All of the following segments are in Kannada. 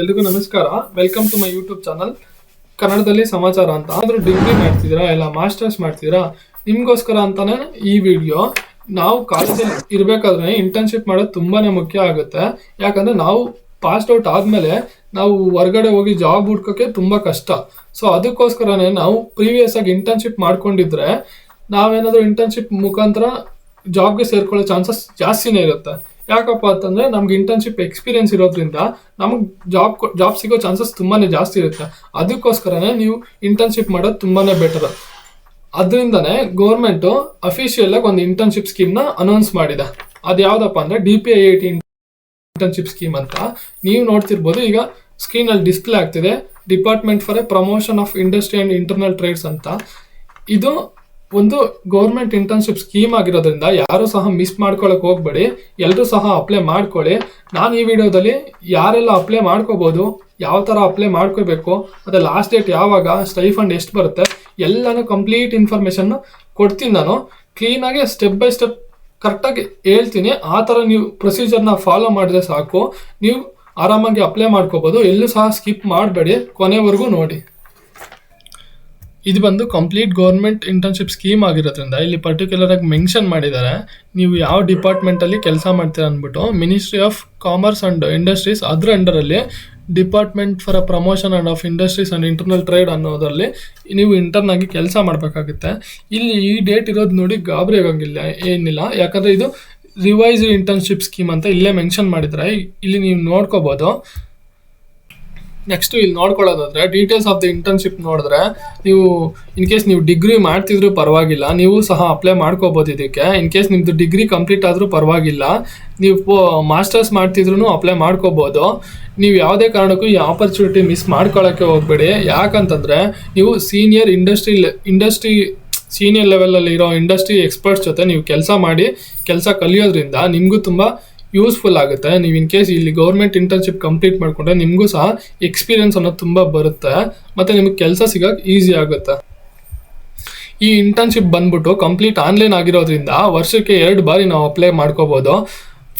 ಎಲ್ರಿಗೂ ನಮಸ್ಕಾರ. Welcome to my YouTube channel ಕನ್ನಡದಲ್ಲಿ ಸಮಾಚಾರ ಅಂತ. ಆದರೂ ಡಿಗ್ರಿ ಮಾಡ್ತಿದ್ದೀರಾ ಇಲ್ಲ ಮಾಸ್ಟರ್ಸ್ ಮಾಡ್ತಿದ್ದೀರಾ, ನಿಮಗೋಸ್ಕರ ಅಂತಾನೆ ಈ ವಿಡಿಯೋ. ನಾವು ಕಾಲೇಜಲ್ಲಿ ಇರಬೇಕಾದ್ರೆ ಇಂಟರ್ನ್ಶಿಪ್ ಮಾಡೋದು ತುಂಬಾ ಮುಖ್ಯ ಆಗುತ್ತೆ. ಯಾಕಂದರೆ ನಾವು ಪಾಸ್ ಔಟ್ ಆದಮೇಲೆ ನಾವು ಹೊರಗಡೆ ಹೋಗಿ ಜಾಬ್ ಹುಡ್ಕೋಕ್ಕೆ ತುಂಬ ಕಷ್ಟ. ಸೊ ಅದಕ್ಕೋಸ್ಕರನೇ ನಾವು ಪ್ರೀವಿಯಸ್ ಆಗಿ ಇಂಟರ್ನ್ಶಿಪ್ ಮಾಡ್ಕೊಂಡಿದ್ರೆ ನಾವೇನಾದರೂ ಇಂಟರ್ನ್ಶಿಪ್ ಮುಖಾಂತರ ಜಾಬ್ಗೆ ಸೇರ್ಕೊಳ್ಳೋ ಚಾನ್ಸಸ್ ಜಾಸ್ತಿನೇ ಇರುತ್ತೆ. ಯಾಕಪ್ಪ ಅಂತಂದರೆ ನಮ್ಗೆ ಇಂಟರ್ನ್ಶಿಪ್ ಎಕ್ಸ್ಪೀರಿಯನ್ಸ್ ಇರೋದ್ರಿಂದ ನಮಗೆ ಜಾಬ್ ಸಿಗೋ ಚಾನ್ಸಸ್ ತುಂಬಾ ಜಾಸ್ತಿ ಇರುತ್ತೆ. ಅದಕ್ಕೋಸ್ಕರನೇ ನೀವು ಇಂಟರ್ನ್ಶಿಪ್ ಮಾಡೋದು ತುಂಬಾ ಬೆಟರ್. ಅದರಿಂದನೇ ಗೌರ್ಮೆಂಟು ಅಫಿಷಿಯಲಾಗಿ ಒಂದು ಇಂಟರ್ನ್ಶಿಪ್ ಸ್ಕೀಮ್ನ ಅನೌನ್ಸ್ ಮಾಡಿದೆ. ಅದು ಯಾವುದಪ್ಪ ಅಂದರೆ DPIIT ಇಂಟರ್ನ್ಶಿಪ್ ಸ್ಕೀಮ್ ಅಂತ. ನೀವು ನೋಡ್ತಿರ್ಬೋದು, ಈಗ ಸ್ಕ್ರೀನಲ್ಲಿ ಡಿಸ್ಪ್ಲೇ ಆಗ್ತಿದೆ, department for A promotion of industry and internal trades ಅಂತ. ಇದು ಒಂದು ಗೌರ್ಮೆಂಟ್ ಇಂಟರ್ನ್ಶಿಪ್ ಸ್ಕೀಮ್ ಆಗಿರೋದ್ರಿಂದ ಯಾರೂ ಸಹ ಮಿಸ್ ಮಾಡ್ಕೊಳಕ್ಕೆ ಹೋಗ್ಬೇಡಿ, ಎಲ್ಲರೂ ಸಹ ಅಪ್ಲೈ ಮಾಡ್ಕೊಳ್ಳಿ. ನಾನು ಈ ವಿಡಿಯೋದಲ್ಲಿ ಯಾರೆಲ್ಲ ಅಪ್ಲೈ ಮಾಡ್ಕೋಬೋದು, ಯಾವ ಥರ ಅಪ್ಲೈ ಮಾಡ್ಕೋಬೇಕು, ಮತ್ತು ಲಾಸ್ಟ್ ಡೇಟ್ ಯಾವಾಗ, ಸ್ಟೈಫಂಡ್ ಎಷ್ಟು ಬರುತ್ತೆ, ಎಲ್ಲನೂ ಕಂಪ್ಲೀಟ್ ಇನ್ಫಾರ್ಮೇಷನ್ ಕೊಡ್ತೀನಿ. ನಾನು ಕ್ಲೀನಾಗಿ ಸ್ಟೆಪ್ ಬೈ ಸ್ಟೆಪ್ ಕರೆಕ್ಟಾಗಿ ಹೇಳ್ತೀನಿ. ಆ ಥರ ನೀವು ಪ್ರೊಸೀಜರ್ನ ಫಾಲೋ ಮಾಡಿದ್ರೆ ಸಾಕು, ನೀವು ಆರಾಮಾಗಿ ಅಪ್ಲೈ ಮಾಡ್ಕೋಬೋದು. ಎಲ್ಲೂ ಸಹ ಸ್ಕಿಪ್ ಮಾಡಬೇಡಿ, ಕೊನೆವರೆಗೂ ನೋಡಿ. ಇದು ಬಂದು ಕಂಪ್ಲೀಟ್ ಗೌರ್ಮೆಂಟ್ ಇಂಟರ್ನ್ಶಿಪ್ ಸ್ಕೀಮ್ ಆಗಿರೋದ್ರಿಂದ ಇಲ್ಲಿ ಪರ್ಟಿಕ್ಯುಲರ್ ಆಗಿ ಮೆನ್ಷನ್ ಮಾಡಿದ್ದಾರೆ ನೀವು ಯಾವ ಡಿಪಾರ್ಟ್ಮೆಂಟಲ್ಲಿ ಕೆಲಸ ಮಾಡ್ತೀರಾ ಅಂದ್ಬಿಟ್ಟು. Ministry of commerce and industries, ಅದರ ಅಂಡರಲ್ಲಿ department for promotion and of industries and internal trade ಅನ್ನೋದರಲ್ಲಿ ನೀವು ಇಂಟರ್ನ್ ಆಗಿ ಕೆಲಸ ಮಾಡಬೇಕಾಗುತ್ತೆ. ಇಲ್ಲಿ ಈ ಡೇಟ್ ಇರೋದು ನೋಡಿ ಗಾಬರಿ ಆಗೋಂಗಿಲ್ಲ, ಏನಿಲ್ಲ. ಯಾಕಂದರೆ ಇದು ರಿವೈಸ್ಡ್ ಇಂಟರ್ನ್ಶಿಪ್ ಸ್ಕೀಮ್ ಅಂತ ಇಲ್ಲೇ ಮೆನ್ಷನ್ ಮಾಡಿದ್ದಾರೆ, ಇಲ್ಲಿ ನೀವು ನೋಡ್ಕೋಬೋದು. ನೆಕ್ಸ್ಟು ಇಲ್ಲಿ ನೋಡ್ಕೊಳ್ಳೋದಾದ್ರೆ ಡೀಟೇಲ್ಸ್ ಆಫ್ ದ ಇಂಟರ್ನ್ಶಿಪ್ ನೋಡಿದ್ರೆ, ನೀವು ಇನ್ ಕೇಸ್ ನೀವು ಡಿಗ್ರಿ ಮಾಡ್ತಿದ್ರು ಪರವಾಗಿಲ್ಲ, ನೀವು ಸಹ ಅಪ್ಲೈ ಮಾಡ್ಕೋಬೋದು ಇದಕ್ಕೆ. ಇನ್ ಕೇಸ್ ನಿಮ್ಮದು ಡಿಗ್ರಿ ಕಂಪ್ಲೀಟ್ ಆದರೂ ಪರವಾಗಿಲ್ಲ, ನೀವು ಮಾಸ್ಟರ್ಸ್ ಮಾಡ್ತಿದ್ರು ಅಪ್ಲೈ ಮಾಡ್ಕೋಬೋದು. ನೀವು ಯಾವುದೇ ಕಾರಣಕ್ಕೂ ಈ ಆಪರ್ಚುನಿಟಿ ಮಿಸ್ ಮಾಡ್ಕೊಳ್ಳೋಕ್ಕೆ ಹೋಗಬೇಡಿ. ಯಾಕಂತಂದರೆ ನೀವು ಸೀನಿಯರ್ ಲೆವೆಲಲ್ಲಿ ಇರೋ ಇಂಡಸ್ಟ್ರಿ ಎಕ್ಸ್ಪರ್ಟ್ಸ್ ಜೊತೆ ನೀವು ಕೆಲಸ ಕಲಿಯೋದ್ರಿಂದ ನಿಮಗೂ ತುಂಬ ಯೂಸ್ಫುಲ್ ಆಗುತ್ತೆ. ನೀವು ಇನ್ ಕೇಸ್ ಇಲ್ಲಿ ಗೌರ್ಮೆಂಟ್ ಇಂಟರ್ನ್ಶಿಪ್ ಕಂಪ್ಲೀಟ್ ಮಾಡಿಕೊಂಡ್ರೆ ನಿಮಗೂ ಸಹ ಎಕ್ಸ್ಪೀರಿಯನ್ಸ್ ಅನ್ನೋದು ತುಂಬ ಬರುತ್ತೆ, ಮತ್ತು ನಿಮಗೆ ಕೆಲಸ ಸಿಗೋಕ್ಕೆ ಈಸಿ ಆಗುತ್ತೆ. ಈ ಇಂಟರ್ನ್ಶಿಪ್ ಬಂದ್ಬಿಟ್ಟು ಕಂಪ್ಲೀಟ್ ಆನ್ಲೈನ್ ಆಗಿರೋದ್ರಿಂದ ವರ್ಷಕ್ಕೆ 2 ಬಾರಿ ನಾವು ಅಪ್ಲೈ ಮಾಡ್ಕೋಬೋದು.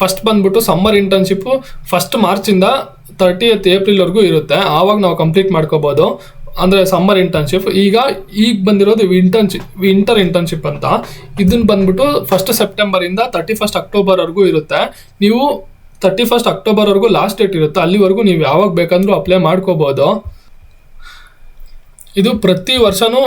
ಫಸ್ಟ್ ಬಂದ್ಬಿಟ್ಟು ಸಮ್ಮರ್ ಇಂಟರ್ನ್ಶಿಪ್ಪು 1 ಮಾರ್ಚಿಂದ 30th ಏಪ್ರಿಲ್ವರೆಗೂ ಇರುತ್ತೆ. ಆವಾಗ ನಾವು ಕಂಪ್ಲೀಟ್ ಮಾಡ್ಕೋಬೋದು, ಅಂದರೆ ಸಮ್ಮರ್ ಇಂಟರ್ನ್ಶಿಪ್. ಈಗ ಬಂದಿರೋದು ವಿಂಟರ್ ಇಂಟರ್ನ್ಶಿಪ್ ಅಂತ. ಇದನ್ನ ಬಂದ್ಬಿಟ್ಟು 1 ಸೆಪ್ಟೆಂಬರಿಂದ 31 ಅಕ್ಟೋಬರ್ವರೆಗೂ ಇರುತ್ತೆ. ನೀವು 31 ಅಕ್ಟೋಬರ್ವರೆಗೂ ಲಾಸ್ಟ್ ಡೇಟ್ ಇರುತ್ತೆ, ಅಲ್ಲಿವರೆಗೂ ನೀವು ಯಾವಾಗ ಬೇಕಂದ್ರೂ ಅಪ್ಲೈ ಮಾಡ್ಕೋಬೋದು. ಇದು ಪ್ರತಿ ವರ್ಷವೂ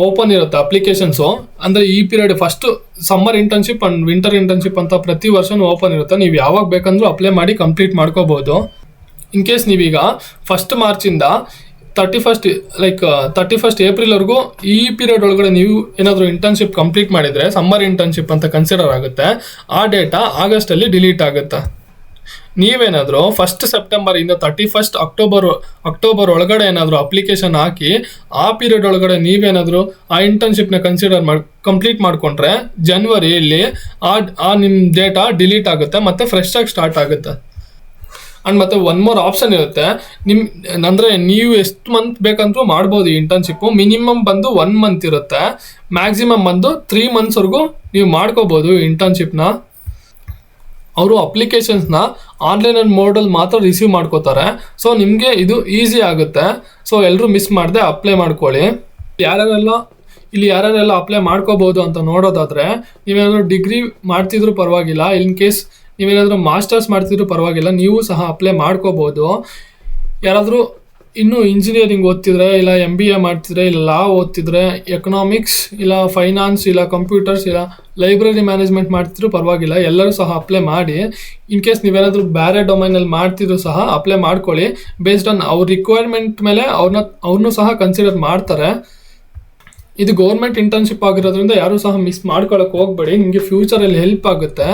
ಓಪನ್ ಇರುತ್ತೆ ಅಪ್ಲಿಕೇಶನ್ಸು. ಅಂದರೆ ಈ period first summer internship and winter internship ಅಂತ ಪ್ರತಿ ವರ್ಷವೂ ಓಪನ್ ಇರುತ್ತೆ. ನೀವು ಯಾವಾಗ ಬೇಕಂದ್ರೂ ಅಪ್ಲೈ ಮಾಡಿ ಕಂಪ್ಲೀಟ್ ಮಾಡ್ಕೋಬೋದು. ಇನ್ ಕೇಸ್ ನೀವೀಗ 1 ಮಾರ್ಚಿಂದ 31 ಏಪ್ರಿಲ್ವರೆಗೂ ಈ ಪೀರಿಯಡ್ ಒಳಗಡೆ ನೀವು ಏನಾದರೂ ಇಂಟರ್ನ್ಶಿಪ್ ಕಂಪ್ಲೀಟ್ ಮಾಡಿದರೆ ಸಮ್ಮರ್ ಇಂಟರ್ನ್ಶಿಪ್ ಅಂತ ಕನ್ಸಿಡರ್ ಆಗುತ್ತೆ. ಆ ಡೇಟಾ ಆಗಸ್ಟಲ್ಲಿ ಡಿಲೀಟ್ ಆಗುತ್ತೆ. ನೀವೇನಾದರೂ 1 ಸೆಪ್ಟೆಂಬರಿಂದ 31 ಅಕ್ಟೋಬರ್ ಒಳಗಡೆ ಏನಾದರೂ ಅಪ್ಲಿಕೇಶನ್ ಹಾಕಿ ಆ ಪೀರಿಯಡ್ ಒಳಗಡೆ ನೀವೇನಾದರೂ ಆ ಇಂಟರ್ನ್ಶಿಪ್ನ ಕಂಪ್ಲೀಟ್ ಮಾಡಿಕೊಂಡ್ರೆ ಜನವರಿಯಲ್ಲಿ ನಿಮ್ಮ ಡೇಟಾ ಡಿಲೀಟ್ ಆಗುತ್ತೆ ಮತ್ತು ಫ್ರೆಶ್ ಆಗಿ ಸ್ಟಾರ್ಟ್ ಆಗುತ್ತೆ. ಆ್ಯಂಡ್ ಮತ್ತು ಒನ್ ಮೋರ್ ಆಪ್ಷನ್ ಇರುತ್ತೆ, ಅಂದರೆ ನೀವು ಎಷ್ಟು ಮಂತ್ ಬೇಕಂದ್ರೂ ಮಾಡ್ಬೋದು. ಈ ಇಂಟರ್ನ್ಶಿಪ್ಪು ಮಿನಿಮಮ್ ಬಂದು 1 ಮಂತ್ ಇರುತ್ತೆ, ಮ್ಯಾಕ್ಸಿಮಮ್ ಬಂದು 3 ಮಂತ್ಸ್ವರೆಗೂ ನೀವು ಮಾಡ್ಕೋಬೋದು ಈ ಇಂಟರ್ನ್ಶಿಪ್ನ. ಅವರು ಅಪ್ಲಿಕೇಶನ್ಸ್ನ ಆನ್ಲೈನ್ ಮೋಡಲ್ಲಿ ಮಾತ್ರ ರಿಸೀವ್ ಮಾಡ್ಕೋತಾರೆ. ಸೊ ನಿಮಗೆ ಇದು ಈಸಿ ಆಗುತ್ತೆ. ಸೊ ಎಲ್ಲರೂ ಮಿಸ್ ಮಾಡದೆ ಅಪ್ಲೈ ಮಾಡ್ಕೊಳ್ಳಿ. ಯಾರ್ಯಾರೆಲ್ಲ ಅಪ್ಲೈ ಮಾಡ್ಕೋಬೋದು ಅಂತ ನೋಡೋದಾದರೆ, ನೀವೇನಾದರೂ ಡಿಗ್ರಿ ಮಾಡ್ತಿದ್ರು ಪರವಾಗಿಲ್ಲ, ಇನ್ ಕೇಸ್ ನೀವೇನಾದರೂ ಮಾಸ್ಟರ್ಸ್ ಮಾಡ್ತಿದ್ರು ಪರವಾಗಿಲ್ಲ, ನೀವು ಸಹ ಅಪ್ಲೈ ಮಾಡ್ಕೋಬೋದು. ಯಾರಾದರೂ ಇನ್ನೂ ಇಂಜಿನಿಯರಿಂಗ್ ಓದ್ತಿದ್ರೆ, ಇಲ್ಲ MBA ಮಾಡ್ತಿದ್ರೆ, ಇಲ್ಲ ಲಾ ಓದ್ತಿದ್ರೆ, ಎಕನಾಮಿಕ್ಸ್ ಇಲ್ಲ ಫೈನಾನ್ಸ್ ಇಲ್ಲ ಕಂಪ್ಯೂಟರ್ಸ್ ಇಲ್ಲ ಲೈಬ್ರರಿ ಮ್ಯಾನೇಜ್ಮೆಂಟ್ ಮಾಡ್ತಿದ್ರು ಪರವಾಗಿಲ್ಲ, ಎಲ್ಲರೂ ಸಹ ಅಪ್ಲೈ ಮಾಡಿ. ಇನ್ ಕೇಸ್ ನೀವೇನಾದರೂ ಬೇರೆ ಡೊಮೈನಲ್ಲಿ ಮಾಡ್ತಿದ್ರು ಸಹ ಅಪ್ಲೈ ಮಾಡ್ಕೊಳ್ಳಿ. ಬೇಸ್ಡ್ ಆನ್ ಅವ್ರ ರಿಕ್ವೈರ್ಮೆಂಟ್ ಮೇಲೆ ಅವ್ರನ್ನೂ ಸಹ ಕನ್ಸಿಡರ್ ಮಾಡ್ತಾರೆ. ಇದು ಗೌರ್ಮೆಂಟ್ ಇಂಟರ್ನ್ಶಿಪ್ ಆಗಿರೋದ್ರಿಂದ ಯಾರೂ ಸಹ ಮಿಸ್ ಮಾಡ್ಕೊಳ್ಳೋಕೆ ಹೋಗಬೇಡಿ, ನಿಮಗೆ ಫ್ಯೂಚರಲ್ಲಿ ಹೆಲ್ಪ್ ಆಗುತ್ತೆ.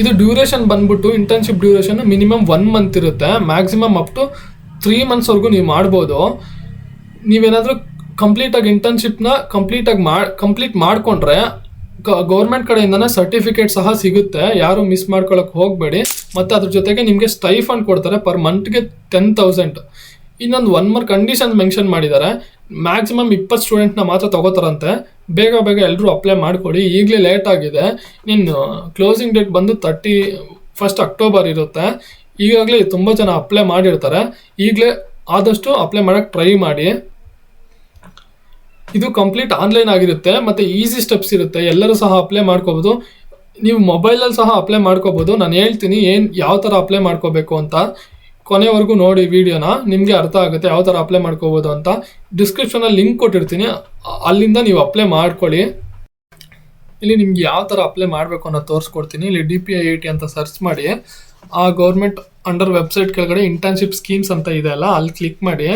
ಇದು ಡ್ಯೂರೇಷನ್ ಬಂದ್ಬಿಟ್ಟು ಇಂಟರ್ನ್ಶಿಪ್ ಡ್ಯೂರೇಷನ್ ಮಿನಿಮಮ್ 1 ಮಂತ್ ಇರುತ್ತೆ, ಮ್ಯಾಕ್ಸಿಮಮ್ ಅಪ್ ಟು 3 ಮಂತ್ಸ್ವರೆಗೂ ನೀವು ಮಾಡ್ಬೋದು. ನೀವೇನಾದರೂ ಕಂಪ್ಲೀಟಾಗಿ ಇಂಟರ್ನ್ಶಿಪ್ನ ಕಂಪ್ಲೀಟ್ ಮಾಡಿಕೊಂಡ್ರೆ ಗೌರ್ಮೆಂಟ್ ಕಡೆಯಿಂದನೇ ಸರ್ಟಿಫಿಕೇಟ್ ಸಹ ಸಿಗುತ್ತೆ. ಯಾರು ಮಿಸ್ ಮಾಡ್ಕೊಳ್ಳೋಕೆ ಹೋಗಬೇಡಿ. ಮತ್ತು ಅದ್ರ ಜೊತೆಗೆ ನಿಮಗೆ ಸ್ಟೈಫಂಡ್ ಕೊಡ್ತಾರೆ, ಪರ್ ಮಂತ್ಗೆ 10,000. ಇನ್ನೊಂದು 1 more ಕಂಡೀಷನ್ಸ್ ಮೆನ್ಷನ್ ಮಾಡಿದ್ದಾರೆ. ಮ್ಯಾಕ್ಸಿಮಮ್ 20 ಸ್ಟೂಡೆಂಟ್ನ ಮಾತ್ರ ತಗೋತಾರಂತೆ. ಬೇಗ ಎಲ್ಲರೂ ಅಪ್ಲೈ ಮಾಡ್ಕೊಳ್ಳಿ, ಈಗಲೇ ಲೇಟ್ ಆಗಿದೆ. ಕ್ಲೋಸಿಂಗ್ ಡೇಟ್ ಬಂದು 1 ಅಕ್ಟೋಬರ್ ಇರುತ್ತೆ. ಈಗಾಗಲೇ ತುಂಬ ಜನ ಅಪ್ಲೈ ಮಾಡಿರ್ತಾರೆ. ಈಗಲೇ ಆದಷ್ಟು ಅಪ್ಲೈ ಮಾಡೋಕ್ಕೆ ಟ್ರೈ ಮಾಡಿ. ಇದು ಕಂಪ್ಲೀಟ್ ಆನ್ಲೈನ್ ಆಗಿರುತ್ತೆ ಮತ್ತು ಈಸಿ ಸ್ಟೆಪ್ಸ್ ಇರುತ್ತೆ. ಎಲ್ಲರೂ ಸಹ ಅಪ್ಲೈ ಮಾಡ್ಕೋಬೋದು. ನೀವು ಮೊಬೈಲಲ್ಲಿ ಸಹ ಅಪ್ಲೈ ಮಾಡ್ಕೋಬೋದು. ನಾನು ಹೇಳ್ತೀನಿ ಯಾವ ಥರ ಅಪ್ಲೈ ಮಾಡ್ಕೋಬೇಕು ಅಂತ. ಕೊನೆವರೆಗೂ ನೋಡಿ ವಿಡಿಯೋನ, ನಿಮಗೆ ಅರ್ಥ ಆಗುತ್ತೆ ಯಾವ ಥರ ಅಪ್ಲೈ ಮಾಡ್ಕೋಬೋದು ಅಂತ. ಡಿಸ್ಕ್ರಿಪ್ಷನಲ್ಲಿ ಲಿಂಕ್ ಕೊಟ್ಟಿರ್ತೀನಿ, ಅಲ್ಲಿಂದ ನೀವು ಅಪ್ಲೈ ಮಾಡ್ಕೊಳ್ಳಿ. ಇಲ್ಲಿ ನಿಮ್ಗೆ ಯಾವ ಥರ ಅಪ್ಲೈ ಮಾಡಬೇಕು ಅನ್ನೋ ತೋರಿಸ್ಕೊಡ್ತೀನಿ. ಇಲ್ಲಿ DPIIT ಅಂತ ಸರ್ಚ್ ಮಾಡಿ, ಆ ಗೌರ್ಮೆಂಟ್ ಅಂಡರ್ ವೆಬ್ಸೈಟ್ ಕೆಳಗಡೆ ಇಂಟರ್ನ್ಶಿಪ್ ಸ್ಕೀಮ್ಸ್ ಅಂತ ಇದೆ ಅಲ್ಲ, ಅಲ್ಲಿ ಕ್ಲಿಕ್ ಮಾಡಿ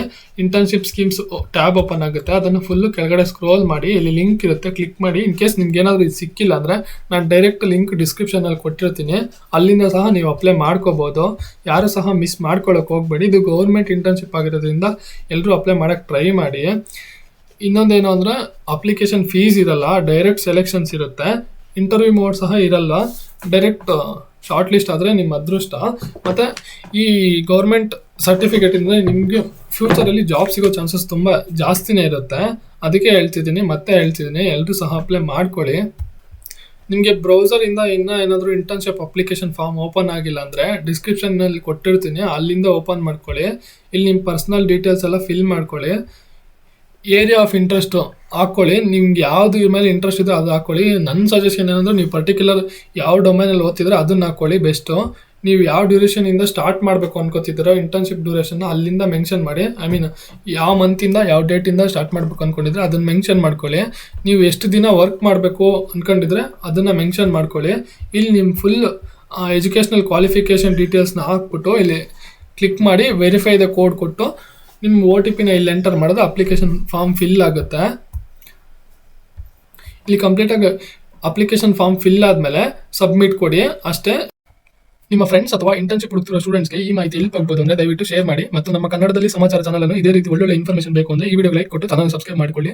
ಇಂಟರ್ನ್ಶಿಪ್ ಸ್ಕೀಮ್ಸ್ ಟ್ಯಾಬ್ ಓಪನ್ ಆಗುತ್ತೆ. ಅದನ್ನು ಫುಲ್ಲು ಕೆಳಗಡೆ ಸ್ಕ್ರೋಲ್ ಮಾಡಿ, ಇಲ್ಲಿ ಲಿಂಕ್ ಇರುತ್ತೆ, ಕ್ಲಿಕ್ ಮಾಡಿ. ಇನ್ ಕೇಸ್ ನಿಮ್ಗೆ ಏನಾದರೂ ಇದು ಸಿಕ್ಕಿಲ್ಲ ಅಂದರೆ ನಾನು ಡೈರೆಕ್ಟ್ ಲಿಂಕ್ ಡಿಸ್ಕ್ರಿಪ್ಷನಲ್ಲಿ ಕೊಟ್ಟಿರ್ತೀನಿ, ಅಲ್ಲಿಂದ ಸಹ ನೀವು ಅಪ್ಲೈ ಮಾಡ್ಕೋಬೋದು. ಯಾರು ಸಹ ಮಿಸ್ ಮಾಡ್ಕೊಳ್ಳೋಕೆ ಹೋಗಬೇಡಿ. ಇದು ಗೌರ್ಮೆಂಟ್ ಇಂಟರ್ನ್ಶಿಪ್ ಆಗಿರೋದ್ರಿಂದ ಎಲ್ಲರೂ ಅಪ್ಲೈ ಮಾಡೋಕ್ಕೆ ಟ್ರೈ ಮಾಡಿ. ಇನ್ನೊಂದೇನು ಅಂದರೆ ಅಪ್ಲಿಕೇಶನ್ ಫೀಸ್ ಇರಲ್ಲ, ಡೈರೆಕ್ಟ್ ಸೆಲೆಕ್ಷನ್ಸ್ ಇರುತ್ತೆ. ಇಂಟರ್ವ್ಯೂ ಮೋಡ್ ಸಹ ಇರಲ್ಲ, ಡೈರೆಕ್ಟ್ ಶಾರ್ಟ್ ಲಿಸ್ಟ್ ಆದರೆ ನಿಮ್ಮ ಅದೃಷ್ಟ. ಮತ್ತು ಈ ಗೌರ್ಮೆಂಟ್ ಸರ್ಟಿಫಿಕೇಟಿಂದ ನಿಮಗೆ ಫ್ಯೂಚರಲ್ಲಿ ಜಾಬ್ ಸಿಗೋ ಚಾನ್ಸಸ್ ತುಂಬ ಜಾಸ್ತಿನೇ ಇರುತ್ತೆ. ಅದಕ್ಕೆ ಹೇಳ್ತಿದ್ದೀನಿ, ಎಲ್ಲರೂ ಸಹ ಅಪ್ಲೈ ಮಾಡ್ಕೊಳ್ಳಿ. ನಿಮಗೆ ಬ್ರೌಸರಿಂದ ಇನ್ನೂ ಏನಾದರೂ ಇಂಟರ್ನ್ಶಿಪ್ ಅಪ್ಲಿಕೇಶನ್ ಫಾರ್ಮ್ ಓಪನ್ ಆಗಿಲ್ಲ ಅಂದರೆ ಡಿಸ್ಕ್ರಿಪ್ಷನ್ನಲ್ಲಿ ಕೊಟ್ಟಿರ್ತೀನಿ, ಅಲ್ಲಿಂದ ಓಪನ್ ಮಾಡ್ಕೊಳ್ಳಿ. ಇಲ್ಲಿ ನಿಮ್ಮ ಪರ್ಸ್ನಲ್ ಡೀಟೇಲ್ಸ್ ಎಲ್ಲ ಫಿಲ್ ಮಾಡ್ಕೊಳ್ಳಿ. ಏರಿಯಾ ಆಫ್ ಇಂಟ್ರೆಸ್ಟು ಹಾಕ್ಕೊಳ್ಳಿ. ನಿಮ್ಗೆ ಯಾವುದು ಮೇಲೆ ಇಂಟ್ರೆಸ್ಟ್ ಇದೆ ಅದು ಹಾಕ್ಕೊಳ್ಳಿ. ನನ್ನ ಸಜೆಷನ್ ಏನಂದ್ರೆ ನೀವು ಪರ್ಟಿಕ್ಯುಲರ್ ಯಾವ ಡೊಮೈನಲ್ಲಿ ಓದ್ತಿದ್ರೆ ಅದನ್ನು ಹಾಕ್ಕೊಳ್ಳಿ ಬೆಸ್ಟು. ನೀವು ಯಾವ ಡ್ಯೂರೇಷನಿಂದ ಸ್ಟಾರ್ಟ್ ಮಾಡಬೇಕು ಅನ್ಕೋತಿದ್ದೀರೋ ಇಂಟರ್ನ್ಶಿಪ್ ಡ್ಯೂರೇಷನ್ನ ಅಲ್ಲಿಂದ ಮೆನ್ಷನ್ ಮಾಡಿ. ಯಾವ ಮಂತಿಂದ ಯಾವ ಡೇಟಿಂದ ಸ್ಟಾರ್ಟ್ ಮಾಡಬೇಕು ಅಂದ್ಕೊಂಡಿದ್ರೆ ಅದನ್ನು ಮೆನ್ಷನ್ ಮಾಡ್ಕೊಳ್ಳಿ. ನೀವು ಎಷ್ಟು ದಿನ ವರ್ಕ್ ಮಾಡಬೇಕು ಅಂದ್ಕೊಂಡಿದ್ರೆ ಅದನ್ನು ಮೆನ್ಷನ್ ಮಾಡ್ಕೊಳ್ಳಿ. ಇಲ್ಲಿ ನಿಮ್ಮ ಫುಲ್ ಎಜುಕೇಷ್ನಲ್ ಕ್ವಾಲಿಫಿಕೇಷನ್ ಡೀಟೇಲ್ಸ್ನ ಹಾಕ್ಬಿಟ್ಟು ಇಲ್ಲಿ ಕ್ಲಿಕ್ ಮಾಡಿ ವೆರಿಫೈ ದ ಕೋಡ್ ಕೊಟ್ಟು ನಿಮ್ಮ OTPನ ಇಲ್ಲಿ ಎಂಟರ್ ಮಾಡಿದ್ರೆ ಅಪ್ಲಿಕೇಶನ್ ಫಾರ್ಮ್ ಫಿಲ್ ಆಗುತ್ತೆ. ಇಲ್ಲಿ ಕಂಪ್ಲೀಟಾಗಿ ಅಪ್ಲಿಕೇಶನ್ ಫಾರ್ಮ್ ಫಿಲ್ ಆದಮೇಲೆ ಸಬ್ಮಿಟ್ ಕೊಡಿ ಅಷ್ಟೇ. ನಿಮ್ಮ ಫ್ರೆಂಡ್ಸ್ ಅಥವಾ ಇಂಟರ್ನ್ಶಿಪ್ ಹುಡುಕ್ತಿರೋ ಸ್ಟೂಡೆಂಟ್ಸ್ಗೆ ಈ ಮಾಹಿತಿ ಎಲ್ಲಿ ಹೋಗ್ಬೋದು ಅಂದರೆ ದಯವಿಟ್ಟು ಶೇರ್ ಮಾಡಿ. ಮತ್ತು ನಮ್ಮ ಕನ್ನಡದಲ್ಲಿ ಸಮಾಚಾರ ಚಾನಲ್ ಅನ್ನು ಇದೇ ರೀತಿ ಒಳ್ಳೊಳ್ಳೆ ಇನ್ಫಾರ್ಮೇಷನ್ ಬೇಕು ಅಂದರೆ ಈ ವಿಡಿಯೋಗೆ ಲೈಕ್ ಕೊಟ್ಟು ಚಾನಲ್ ಸಬ್ಸ್ಕ್ರೈಬ್ ಮಾಡಿಕೊಳ್ಳಿ.